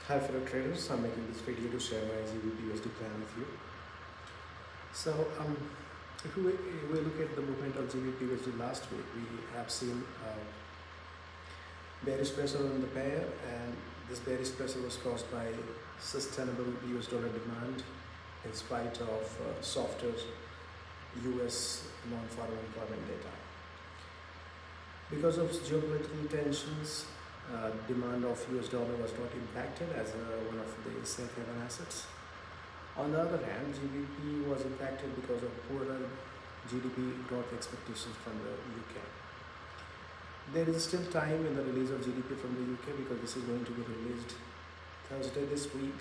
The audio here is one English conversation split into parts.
Hi fellow traders, I'm making this video to share my GBP USD plan with you. So if we look at the movement of GBP USD last week, we have seen bearish pressure on the pair, and this bearish pressure was caused by sustainable US dollar demand in spite of softer US non-farm employment data. Because of geopolitical tensions, demand of US dollar was not impacted as one of the safe haven assets. On the other hand, GBP was impacted because of poorer GDP growth expectations from the UK. There is still time in the release of GDP from the UK because this is going to be released Thursday this week.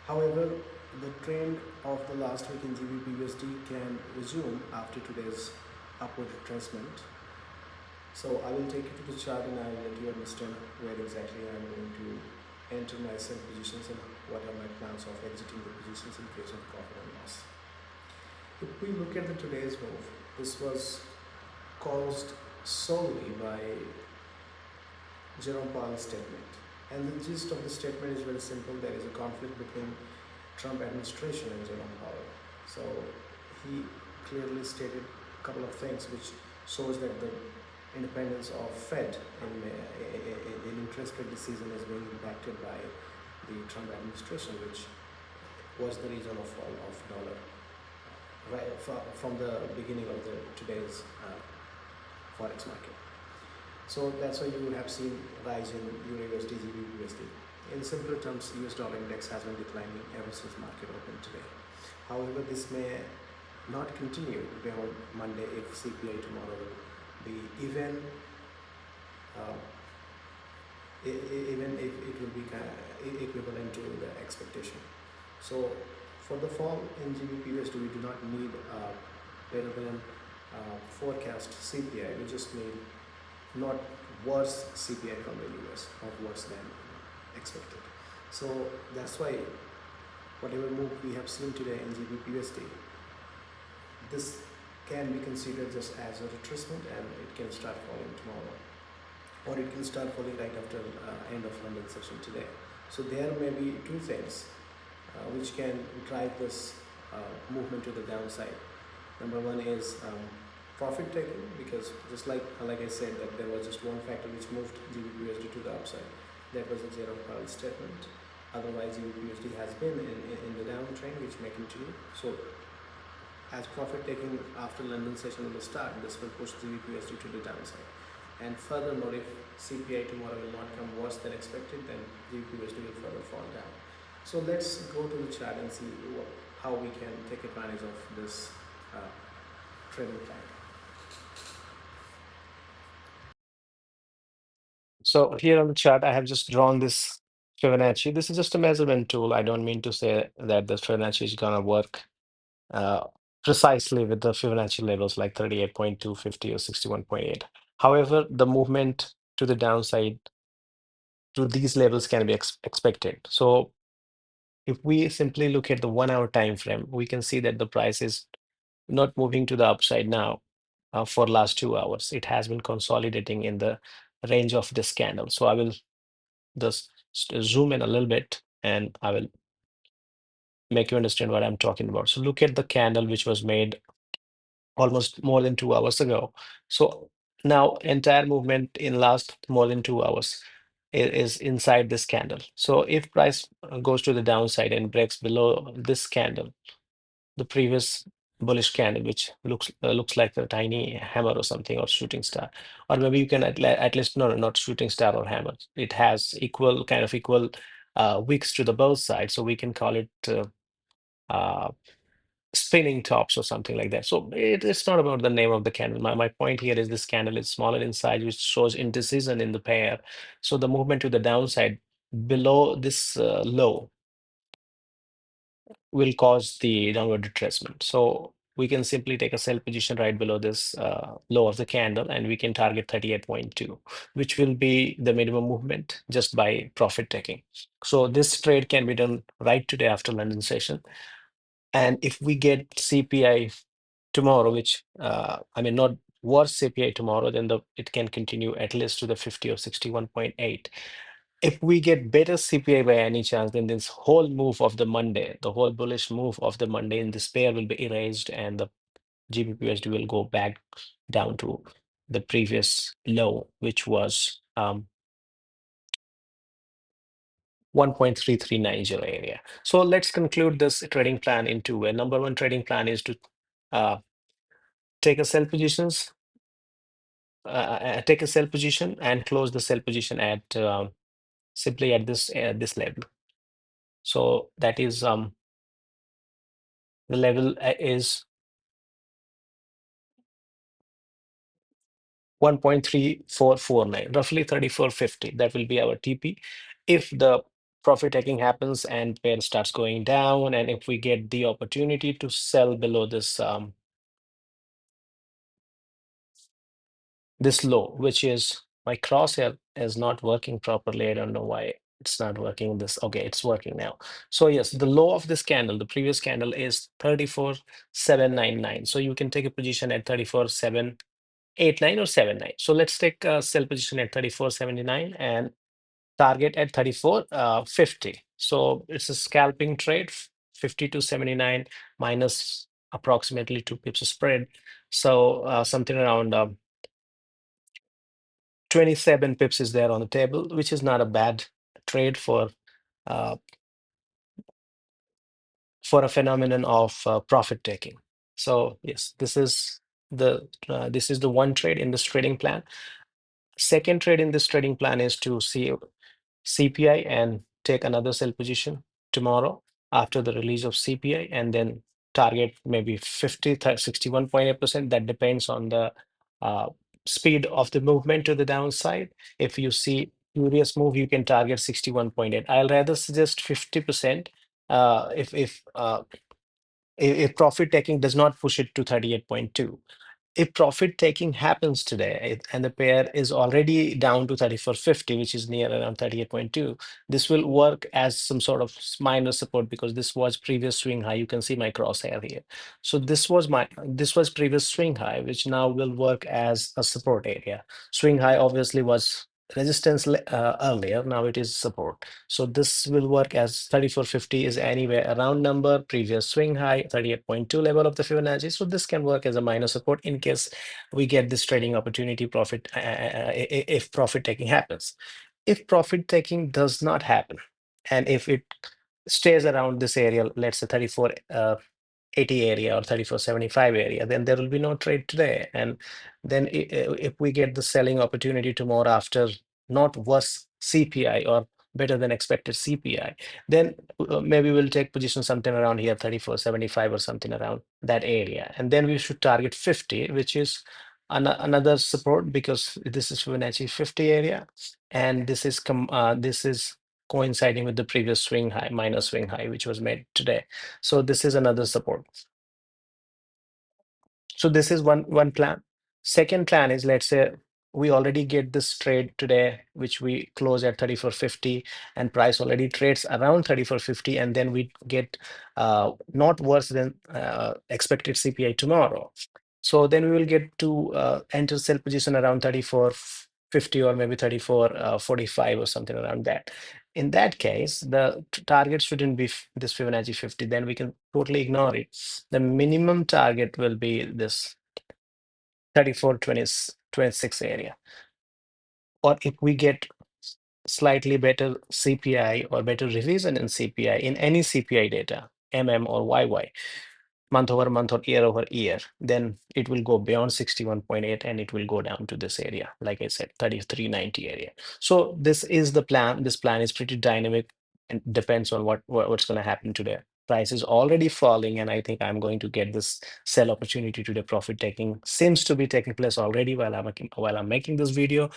However, the trend of the last week in GBP USD can resume after today's upward retracement. So I will take you to the chart and I will let you understand where exactly I am going to enter my sell positions and what are my plans of exiting the positions in case of profit and loss. If we look at the today's move, this was caused solely by Jerome Powell's statement. And the gist of the statement is very simple. There is a conflict between Trump administration and Jerome Powell. So he clearly stated a couple of things which shows that the independence of Fed in interest rate decision is being impacted by the Trump administration, which was the reason of fall of dollar right from the beginning of the today's forex market. So that's why you have seen rise in Euro USD, GBP USD. In simpler terms, US dollar index has been declining ever since market opened today. However, this may not continue beyond Monday if CPI tomorrow will be even even if it will be equivalent to the expectation. So for the fall in GBP USD, we do not need better than forecast CPI. We just need not worse CPI from the US, not worse than expected. So that's why whatever move we have seen today in GBP USD, this can be considered just as a retracement and it can start falling tomorrow, or it can start falling right after end of London session today. So there may be two things which can drive this movement to the downside. Number one is profit taking, because just like I said that there was just one factor which moved GBP USD to the upside. That was a Jerome Powell statement. Otherwise, GBP USD has been in the downtrend, which may continue. So as profit taking after London session will start, this will push GBP USD to the downside. And furthermore, if CPI tomorrow will not come worse than expected, then GBP USD will further fall down. So let's go to the chart and see how we can take advantage of this trading plan. So here on the chart, I have just drawn this Fibonacci. This is just a measurement tool. I don't mean to say that the Fibonacci is gonna work uh, precisely with the Fibonacci levels like 38.2, 50, or 61.8. However, the movement to the downside to these levels can be expected. So if we simply look at the 1 hour time frame, we can see that the price is not moving to the upside now for last 2 hours. It has been consolidating in the range of this candle. So I will just zoom in a little bit and I will make you understand what I'm talking about. So look at the candle which was made almost more than 2 hours ago. So now entire movement in last more than 2 hours is inside this candle. So if price goes to the downside and breaks below this candle, the previous bullish candle, which looks like a tiny hammer or something, or shooting star, or maybe you can at least no, not shooting star or hammer. It has equal wicks to the both sides, so we can call it uh, spinning tops or something like that. So it's not about the name of the candle. My point here is this candle is smaller in size, which shows indecision in the pair. So the movement to the downside below this low will cause the downward retracement. So we can simply take a sell position right below this low of the candle, and we can target 38.2, which will be the minimum movement just by profit taking. So this trade can be done right today after London session. And if we get CPI tomorrow, which I mean, not worse CPI tomorrow, then it can continue at least to the 50 or 61.8. If we get better CPI by any chance, then this whole move of the Monday, the whole bullish move of the Monday in this pair will be erased, and the GBP USD will go back down to the previous low, which was 1.3390 area. So let's conclude this trading plan into a number one trading plan is to uh, take a sell positions, take a sell position and close the sell position at simply at this level. So that is the level is 1.3449, roughly 3450. That will be our TP. If the profit taking happens and pair starts going down, and if we get the opportunity to sell below this low, which is my crosshair is not working properly. I don't know why it's not working. This okay, it's working now. So yes, the low of this candle, the previous candle is 34,799. So you can take a position at 34,789 or 79. So let's take a sell position at 34.79 and target at 34.50. So it's a scalping trade, 50 to 79 minus approximately 2 pips of spread. So something around 27 pips is there on the table, which is not a bad trade uh, for a phenomenon of profit taking. So yes, this is the one trade in this trading plan. Second trade in this trading plan is to see CPI and take another sell position tomorrow after the release of CPI, and then target maybe 61.8%. That depends on the uh, speed of the movement to the downside. If you see furious move, you can target 61.8. I'll rather suggest 50% if profit taking does not push it to 38.2. If profit taking happens today and the pair is already down to 3450, which is near around 38.2, this will work as some sort of minor support because this was previous swing high. You can see my crosshair here. So this was previous swing high, which now will work as a support area. Swing high obviously was resistance earlier, now it is support. So this will work as 3450 is anywhere around number previous swing high 38.2 level of the Fibonacci. So this can work as a minor support in case we get this trading opportunity profit if profit taking happens. If profit taking does not happen, and if it stays around this area, let's say 3480 area or 3475 area, then there will be no trade today. And then if we get the selling opportunity tomorrow after not worse CPI or better than expected CPI, then maybe we'll take position something around here 3475 or something around that area, and then we should target 50, which is another support because this is Fibonacci 50 area, and this is coinciding with the previous swing high, minor swing high, which was made today. So this is another support. So this is one plan. Second plan is, let's say we already get this trade today, which we close at 3450, and price already trades around 3450, and then we get not worse than expected CPI tomorrow. So then we will get to enter sell position around 3450 or maybe 3445 or something around that. In that case, the target shouldn't be this Fibonacci 50. Then we can totally ignore it. The minimum target will be this 3426 area. Or if we get slightly better CPI or better revision in CPI in any CPI data, or YY, month over month or year over year, then it will go beyond 61.8 and it will go down to this area, like I said, 3390 area. So this is the plan. This plan is pretty dynamic and depends on what's going to happen today. Price is already falling, and I think I'm going to get this sell opportunity today. Profit taking seems to be taking place already while I'm making this video.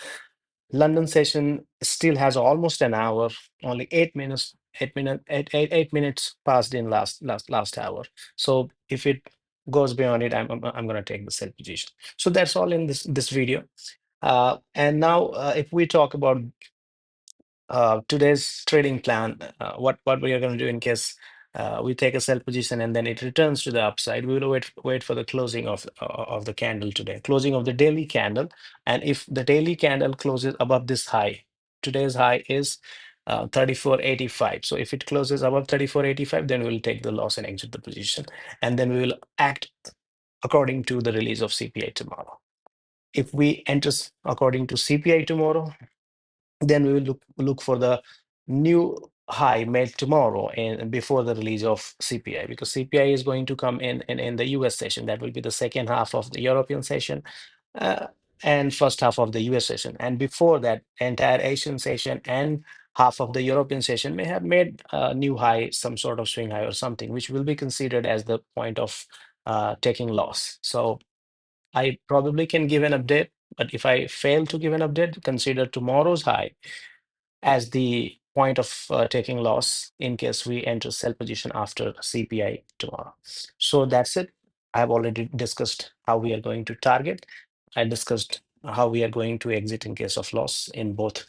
London session still has almost an hour, only 8 minutes, 8 minutes passed in last hour. So if it goes beyond it, I'm gonna take the sell position. So that's all in this video. And now if we talk about today's trading plan, what we are going to do in case we take a sell position and then it returns to the upside. We will wait for the closing of the candle today, closing of the daily candle, and if the daily candle closes above this high, today's high is 34.85. So if it closes above 34.85, then we'll take the loss and exit the position. And then we will act according to the release of CPI tomorrow. If we enter according to CPI tomorrow, then we will look for the new high made tomorrow and before the release of CPI, because CPI is going to come in the US session. That will be the second half of the European session uh, and first half of the US session. And before that, entire Asian session and half of the European session may have made a new high, some sort of swing high or something, which will be considered as the point of taking loss. So I probably can give an update, but if I fail to give an update, consider tomorrow's high as the point of taking loss in case we enter sell position after CPI tomorrow. So that's it. I've already discussed how we are going to target. I discussed how we are going to exit in case of loss in both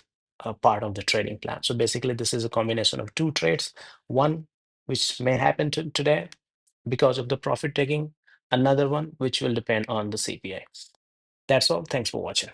part of the trading plan. So basically, this is a combination of two trades. One which may happen today because of the profit taking, another one which will depend on the CPI. That's all. Thanks for watching.